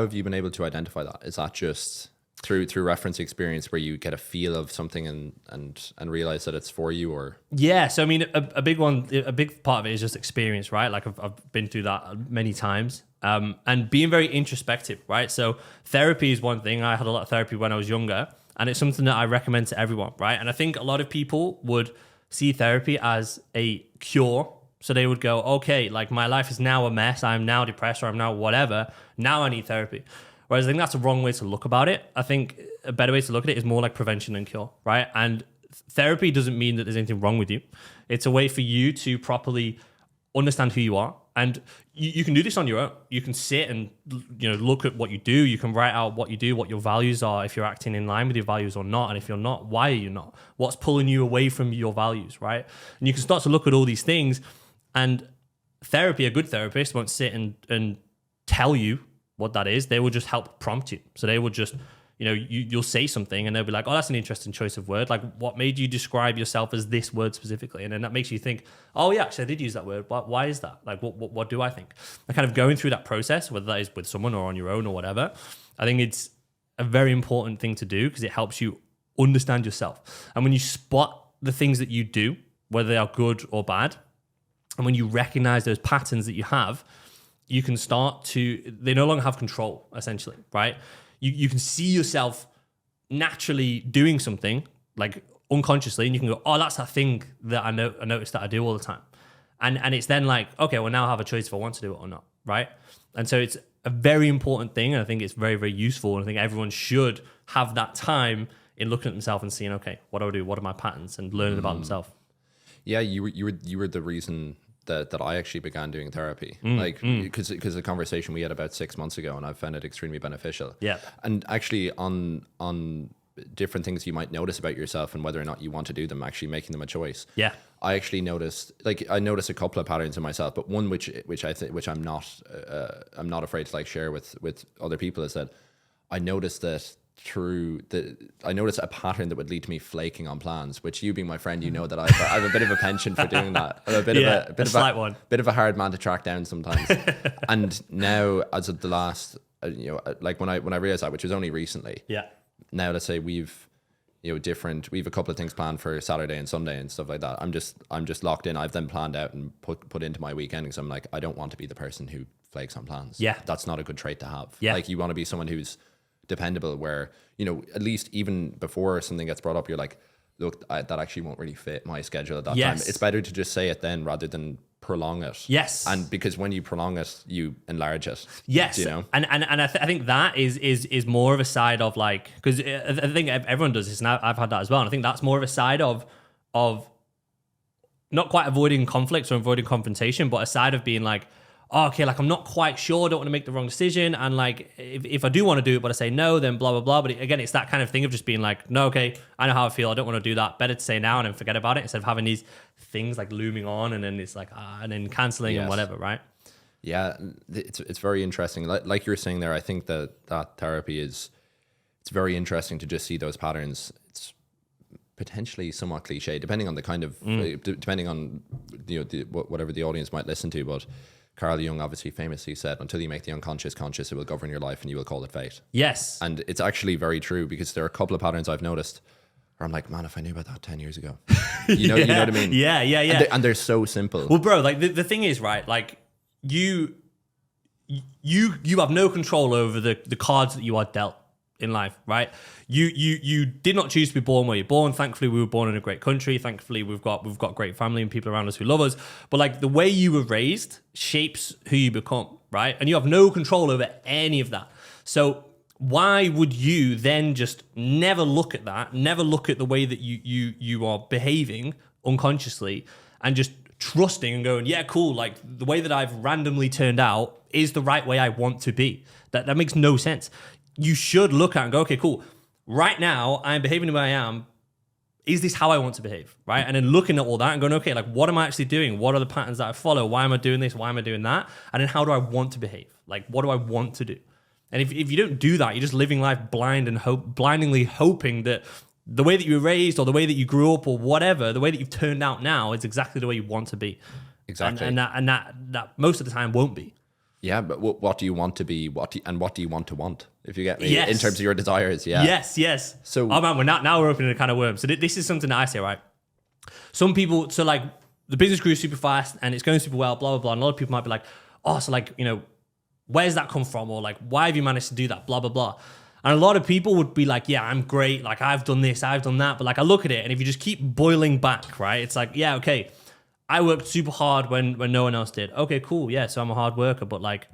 have you been able to identify that? Is that just through reference experience where you get a feel of something and realize that it's for you? Or Yeah, so I mean, a big part of it is just experience, right? Like I've been through that many times, and being very introspective, right? So therapy is one thing. I had a lot of therapy when I was younger, and it's something that I recommend to everyone, right? And I think a lot of people would see therapy as a cure. So they would go, okay, like my life is now a mess. I'm now depressed, or I'm now whatever. Now I need therapy. Whereas I think that's a wrong way to look about it. I think a better way to look at it is more like prevention than cure, right? And therapy doesn't mean that there's anything wrong with you. It's a way for you to properly understand who you are. And you can do this on your own. You can sit and look at what you do. You can write out what you do, what your values are, if you're acting in line with your values or not. And if you're not, why are you not? What's pulling you away from your values, right? And you can start to look at all these things. And therapy, a good therapist won't sit and tell you what that is. They will just help prompt you. So they will just, you'll say something and they'll be like, oh, that's an interesting choice of word. Like, what made you describe yourself as this word specifically? And then that makes you think, oh yeah, actually I did use that word. Why is that? Like, what do I think? And kind of going through that process, whether that is with someone or on your own or whatever, I think it's a very important thing to do because it helps you understand yourself. And when you spot the things that you do, whether they are good or bad, and when you recognize those patterns that you have, you can they no longer have control, essentially, right? You can see yourself naturally doing something, like unconsciously, and you can go, oh, that's that thing that I notice that I do all the time. And it's then like, okay, well, now I have a choice if I want to do it or not, right? And so it's a very important thing, and I think it's very, very useful, and I think everyone should have that time in looking at themselves and seeing, okay, what do I do? What are my patterns? And learning about themselves. Yeah, you were the reason that I actually began doing therapy, because the conversation we had about 6 months ago, and I found it extremely beneficial. Yeah, and actually on different things you might notice about yourself and whether or not you want to do them, actually making them a choice. Yeah, I actually noticed a couple of patterns in myself, but one which I'm not afraid to share with other people is that I noticed that. I noticed a pattern that would lead to me flaking on plans, which, you being my friend, that I have a bit of a penchant for doing that. I'm a bit of a hard man to track down sometimes. And now, as of the last, when I realized that, which was only recently. Yeah. Now, let's say we've a couple of things planned for Saturday and Sunday and stuff like that. I'm just locked in. I've then planned out and put into my weekend, because I'm like, I don't want to be the person who flakes on plans. Yeah. That's not a good trait to have. Yeah. Like, you want to be someone who's dependable, where at least even before something gets brought up, you're like, look, that actually won't really fit my schedule at that time. It's better to just say it then rather than prolong it. Yes. And because when you prolong it, you enlarge it. Yes. And I think that is more of a side of, like, because I think everyone does this, and I've had that as well, and I think that's more of a side of not quite avoiding conflicts or avoiding confrontation, but a side of being like, oh, okay, like, I'm not quite sure, don't want to make the wrong decision, and like, if I do want to do it but I say no, then blah blah blah. But again, it's that kind of thing of just being like, no, okay, I know how I feel, I don't want to do that, better to say now and then forget about it, instead of having these things like looming on, and then it's like and then cancelling. Yes. And whatever, right? Yeah, it's very interesting. Like you were saying there, I think that therapy it's very interesting to just see those patterns. It's potentially somewhat cliche, depending on the kind of depending on whatever the audience might listen to, but Carl Jung obviously famously said, until you make the unconscious conscious, it will govern your life and you will call it fate. Yes. And it's actually very true, because there are a couple of patterns I've noticed where I'm like, man, if I knew about that 10 years ago, you know what I mean? Yeah. And they're so simple. Well, bro, like the thing is, right, like you have no control over the cards that you are dealt in life, right? You did not choose to be born where you're born. Thankfully, we were born in a great country. Thankfully, we've got great family and people around us who love us. But like, the way you were raised shapes who you become, right? And you have no control over any of that. So why would you then just never look at that, never look at the way that you are behaving unconsciously, and just trusting and going, yeah, cool, like the way that I've randomly turned out is the right way I want to be? That makes no sense. You should look at and go, okay, cool. Right now, I'm behaving the way I am. Is this how I want to behave, right? And then looking at all that and going, okay, like, what am I actually doing? What are the patterns that I follow? Why am I doing this? Why am I doing that? And then how do I want to behave? Like, what do I want to do? And if you don't do that, you're just living life blindingly hoping that the way that you were raised, or the way that you grew up, or whatever, the way that you've turned out now is exactly the way you want to be. Exactly. And that most of the time won't be. Yeah, but what do you want to be? What do you want to want? If you get me, Yes. in terms of your desires, yeah. Yes. So- oh man, we're opening a kind of worm. So this is something that I say, right? Some people, so like the business grew super fast and it's going super well, blah blah blah. And a lot of people might be like, oh, so like, you know, where's that come from? Or like, why have you managed to do that? Blah blah blah. And a lot of people would be like, yeah, I'm great. Like I've done this, I've done that. But like I look at it, and if you just keep boiling back, right? It's like, yeah, okay, I worked super hard when no one else did. Okay, cool, yeah. So I'm a hard worker, but like,